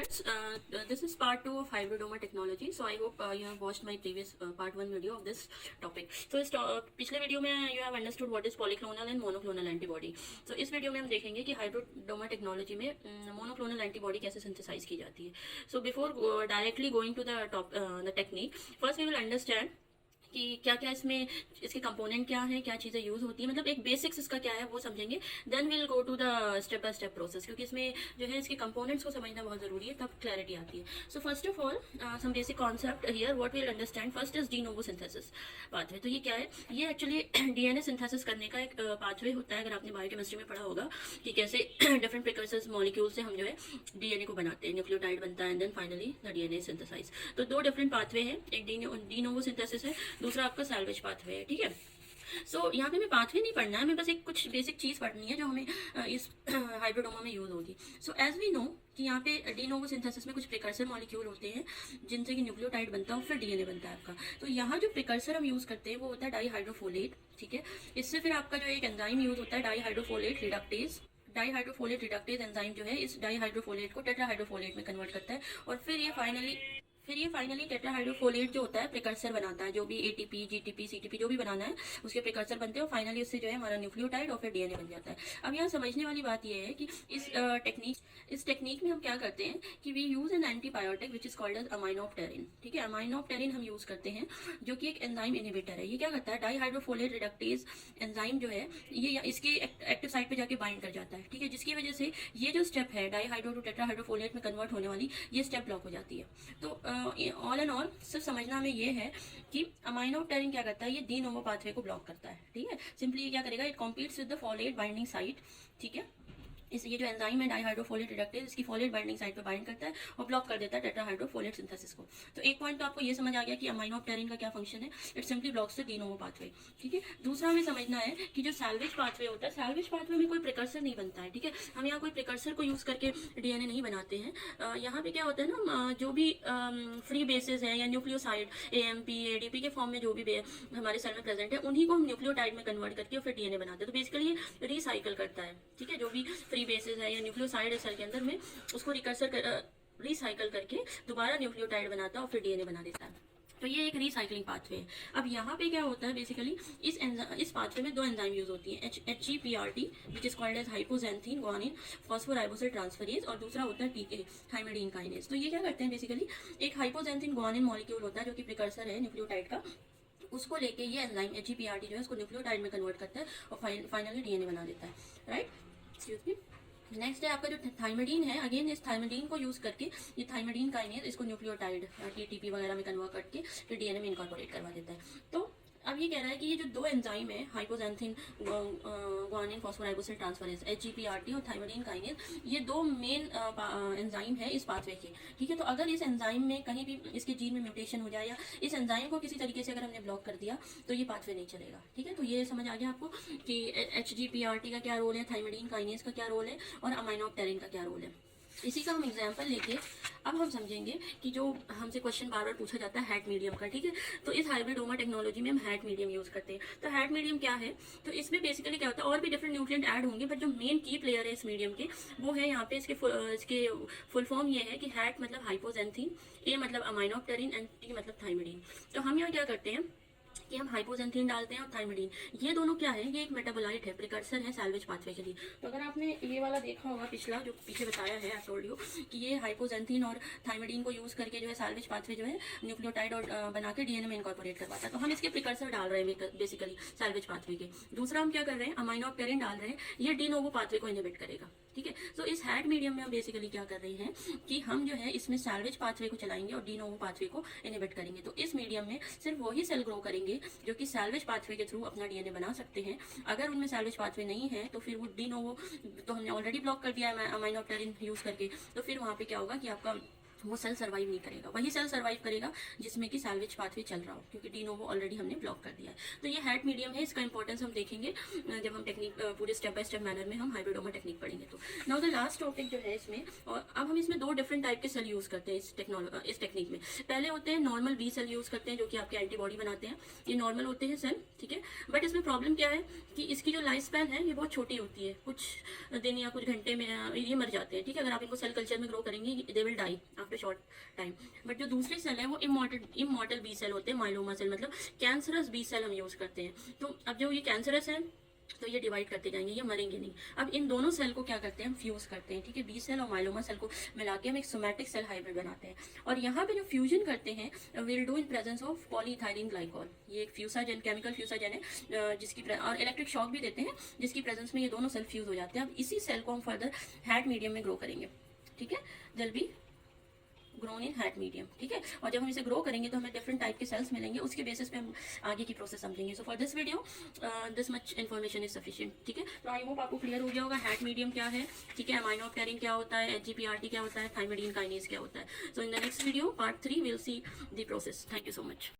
students, this is part 2 of hybridoma technology. So I hope you have watched my previous part 1 video of this topic. So इस पिछले video में you have understood what is polyclonal and monoclonal antibody. So इस video में हम देखेंगे कि hybridoma technology में monoclonal antibody कैसे synthesize की जाती है. So before directly going to the technique, first we will understand कि क्या क्या इसमें इसके कंपोनेंट क्या है, क्या चीज़ें यूज़ होती है, मतलब एक बेसिक्स इसका क्या है वो समझेंगे. Then will go to the step by step process, क्योंकि इसमें जो है इसके कंपोनेंट्स को समझना बहुत ज़रूरी है, तब क्लैरिटी आती है. So first of all some basic concept here what will understand. First is de novo synthesis pathway. तो ये क्या है? ये एक्चुअली डीएनए सिंथेसिस करने का एक पाथवे होता है. अगर आपने बायोकेमिस्ट्री में पढ़ा होगा कि कैसे डिफरेंट प्रिकर्सर्स मॉलिक्यूल से हम जो है डीएनए को बनाते हैं, न्यूक्लियोटाइड बनता है and then finally the DNA synthesize. तो दो डिफरेंट पाथवे हैं, एक डी नोवो सिंथेसिस है, दूसरा आपका सैल्वेज पाथवे है. ठीक है. सो यहाँ पे हमें पाथवे नहीं पढ़ना है, हमें बस एक कुछ बेसिक चीज़ पढ़नी है जो हमें इस हाइब्रिडोमा में यूज़ होगी. सो एज वी नो कि यहाँ पे डी नोवो सिंथेसिस में कुछ प्रिकर्सर मॉलिक्यूल होते हैं जिनसे कि न्यूक्लियोटाइड बनता है और फिर डीएनए बनता है आपका. तो यहाँ जो प्रिकर्सर हम यूज़ करते हैं वो होता है डाईहाइड्रोफोलेट. ठीक है. इससे फिर आपका जो एक एंजाइम यूज़ होता है डाईहाइड्रोफोलेट रिडक्टेज. डाईहाइड्रोफोलेट रिडक्टेज एंजाइम जो है इस डाईहाइड्रोफोलेट को टेट्राहाइड्रोफोलेट में कन्वर्ट करता है और फिर ये फाइनली टेट्राहाइड्रोफोलेट जो होता है प्रिकर्सर बनाता है. जो भी एटीपी, जीटीपी, सीटीपी जो भी बनाना है उसके प्रिकर्सर बनते हैं और फाइनली उससे जो है हमारा न्यूक्लियोटाइड और फिर डीएनए बन जाता है. अब यहाँ समझने वाली बात यह है कि इस टेक्निक में हम क्या करते हैं कि we use an antibiotic which is called as aminopterin. ठीक है. अमाइनोप्टेरिन हम यूज करते हैं जो कि एक एंजाइम इनहिबिटर है. ये क्या करता है? डाईहाइड्रोफोलेट रिडक्टेज एंजाइम जो है ये इसके एक्टिव साइट पे जाके बाइंड कर जाता है. ठीक है. जिसकी वजह से ये जो स्टेप है डाईहाइड्रो टू टेट्राहाइड्रोफोलेट में कन्वर्ट होने वाली, ये स्टेप ब्लॉक हो जाती है. तो ऑल एंड ऑल सिर्फ समझना हमें ये है कि अमाइनोप्टेरिन क्या करता है, ये डी नोवो पाथवे को ब्लॉक करता है. ठीक है. सिंपली ये क्या करेगा, it competes with the folate binding site. ठीक है. ये जो एंजाइम है डाईहाइड्रोफोलेट रिडक्टेज इसकी फोलेट बाइंडिंग साइट पे बाइंड करता है और ब्लॉक कर देता है टेट्राहाइड्रोफोलेट सिंथेसिस को. तो एक पॉइंट तो आपको ये समझ आ गया कि अमाइनोप्टेरिन का क्या फंक्शन है. It simply blocks the D novo pathway. ठीक है. दूसरा हमें समझना है कि जो सैल्वेज पाथवे होता है, सैल्वेज पाथवे में कोई प्रिकर्सर नहीं बनता है. ठीक है. हम यहाँ कोई प्रिकर्सर को यूज करके डीएनए नहीं बनाते हैं. यहाँ पे क्या होता है ना, जो भी फ्री बेसिस है या न्यूक्लियोसाइड एएमपी एडीपी के फॉर्म में जो भी हमारे सेल में प्रेजेंट है उन्हीं को हम न्यूक्लियोटाइड में कन्वर्ट करके फिर डीएनए बनाते हैं. तो बेसिकली ये रिसाइकल करता है. ठीक है. जो भी फ्री बेसिस है या न्यूक्लियोसाइड है सेल के अंदर में उसको रिसाइकल करके दोबारा न्यूक्लियोटाइड बनाता है और फिर डीएनए बना देता है. तो ये एक रिसाइकलिंग पाथवे है. अब यहाँ पे क्या होता है बेसिकली इस पाथवे में दो एंजाइम यूज होती है, HGPRT which is called as hypoxanthine guanine phosphoribosyl transferase और दूसरा होता है TK थाइमिडीन काइनेज. तो ये क्या करते हैं बेसिकली, एक हाइपोजेंथीन ग्वानिन मॉलिक्यूल होता है जो कि प्रिकर्सर है न्यूक्लियोटाइड का, उसको लेके ये एंजाइम HGPRT जो है उसको न्यूक्लियोटाइड में कन्वर्ट करता है और फाइनली डीएनए बना देता है. राइट. Excuse me. नेक्स्ट है आपका जो थाइमिडीन है. अगेन इस थाइमिडीन को यूज करके ये थाइमिडीन काइनेज इसको न्यूक्लियोटाइड टीटीपी वगैरह में कन्वर्ट करके फिर डीएनए में इनकॉर्पोरेट करवा देता है. तो अब ये कह रहा है कि ये जो दो एंजाइम है hypoxanthine guanine phosphoribosyl transferase HGPRT और थाइमिडीन काइनेज, ये दो मेन एंजाइम है इस पाथवे के. ठीक है. तो अगर इस एंजाइम में कहीं भी इसके जीन में म्यूटेशन हो जाए या इस एंजाइम को किसी तरीके से अगर हमने ब्लॉक कर दिया तो ये पाथवे नहीं चलेगा. ठीक है. तो ये समझ आ गया आपको कि HGPRT का क्या रोल है, थाइमिडीन काइनेज का क्या रोल है और अमाइनोप्टेरिन का क्या रोल है. इसी का हम एग्जाम्पल लेके अब हम समझेंगे कि जो हमसे क्वेश्चन बार बार पूछा जाता है हैट मीडियम का. ठीक है. तो इस हाइब्रिडोमा टेक्नोलॉजी में हम हैट मीडियम यूज करते हैं. तो हैट मीडियम क्या है? तो इसमें बेसिकली क्या होता है, और भी डिफरेंट न्यूट्रिएंट ऐड होंगे बट जो मेन की प्लेयर है इस मीडियम के वो है यहाँ पे इसके फुल फॉर्म ये है कि हैट मतलब हाइपोजेंथीन, ए मतलब अमाइनोप्टेरिन एंड टी मतलब थाइमिडीन. तो हम यहाँ क्या करते हैं कि हम हाइपोजेंथीन डालते हैं और थाइमिडीन, ये दोनों क्या है, ये एक मेटाबोलाइट है, प्रिकर्सर है सैल्वेज पाथवे के लिए. तो अगर आपने ये वाला देखा होगा पिछला जो पीछे बताया है, आई टोल्ड यू कि ये हाइपोजेंथीन और थाइमिडीन को यूज करके जो है सैल्वेज पाथवे जो है न्यूक्लियोटाइड और बना के डीएनए में इनकॉर्पोरेट करवाता है. तो हम इसके प्रिकर्सर डाल रहे हैं बेसिकली सैल्वेज पाथवे के. दूसरा हम क्या कर रहे हैं, अमाइनोप्टेरिन डाल रहे हैं, ये डी नोवो पाथवे को इनहिबिट करेगा. ठीक है. तो इस हैट मीडियम में हम बेसिकली क्या कर रहे हैं कि हम जो है इसमें सैल्वेज पाथवे को चलाएंगे और डी नोवो पाथवे को इनहिबिट करेंगे. तो इस मीडियम में सिर्फ वही सेल ग्रो करेंगे जो कि सैल्वेज पाथवे के थ्रू अपना डीएनए बना सकते हैं. अगर उनमें सैल्वेज पाथवे नहीं है तो फिर वो डी नोवो तो हमने ऑलरेडी ब्लॉक कर दिया है अमाइनोप्टेरिन यूज करके. तो फिर वहाँ पे क्या होगा कि आपका वो सेल सर्वाइव नहीं करेगा, वही सेल सर्वाइव करेगा जिसमें कि सैल्वेज पाथवे चल रहा हो, क्योंकि डी नोवो ऑलरेडी हमने ब्लॉक कर दिया है। तो ये हैट मीडियम है, इसका इंपॉर्टेंस हम देखेंगे जब हम टेक्निक पूरे स्टेप बाय स्टेप मैनर में हम हाइब्रिडोमा टेक्निक पढ़ेंगे। तो नाउ द लास्ट टॉपिक जो है इसमें, और अब हम इसमें 2 डिफरेंट टाइप के सेल यूज़ करते हैं इस टेक्निक में। पहले होते हैं नॉर्मल बी सेल यूज़ करते हैं जो कि आपके एंटीबॉडी बनाते हैं, ये नॉर्मल होते हैं सेल, ठीक है। बट इसमें प्रॉब्लम क्या है कि इसकी जो लाइफ स्पैन है ये बहुत छोटी होती है, कुछ दिन या कुछ घंटे में ये मर जाते हैं, ठीक है। अगर आप इनको सेल कल्चर में ग्रो करेंगे they will die after short time. But जो दूसरे सेल है वो इमॉर्टल बी सेल होते हैं, माइलोमा सेल मतलब कैंसरस बी सेल हम यूज़ करते हैं। तो अब जो ये कैंसरस है तो ये डिवाइड करते जाएंगे, ये मरेंगे नहीं। अब इन दोनों सेल को क्या करते हैं हम फ्यूज करते हैं, ठीक है। बी सेल और माइलोमा सेल को मिला के हम एक सोमैटिक सेल हाइब्रिड बनाते हैं। और यहाँ पे जो फ्यूजन करते हैं will do in presence of polyethylene glycol. ये एक फ्यूसाजन, केमिकल फ्यूसाजन है जिसकी और इलेक्ट्रिक शॉक भी देते हैं, जिसकी प्रेजेंस में ये दोनों सेल फ्यूज हो जाते हैं। अब इसी सेल को हम फर्दर हैट मीडियम में ग्रो करेंगे, ठीक है। जल B grown in hat medium, ठीक है। और जब हम इसे ग्रो करेंगे तो हमें डिफरेंट टाइप के सेल्स मिलेंगे, उसके बेसिस पे हम आगे की प्रोसेस समझेंगे। So for this video this much information is sufficient, ठीक है। तो आई होप आपको क्लियर हो गया होगा हैट मीडियम क्या है, ठीक है। अमाइनोप्टेरिन क्या होता है, HGPRT क्या होता है, थाइमिडीन काइनेज क्या होता है। So in the next video part 3 will see the process. Thank you so much.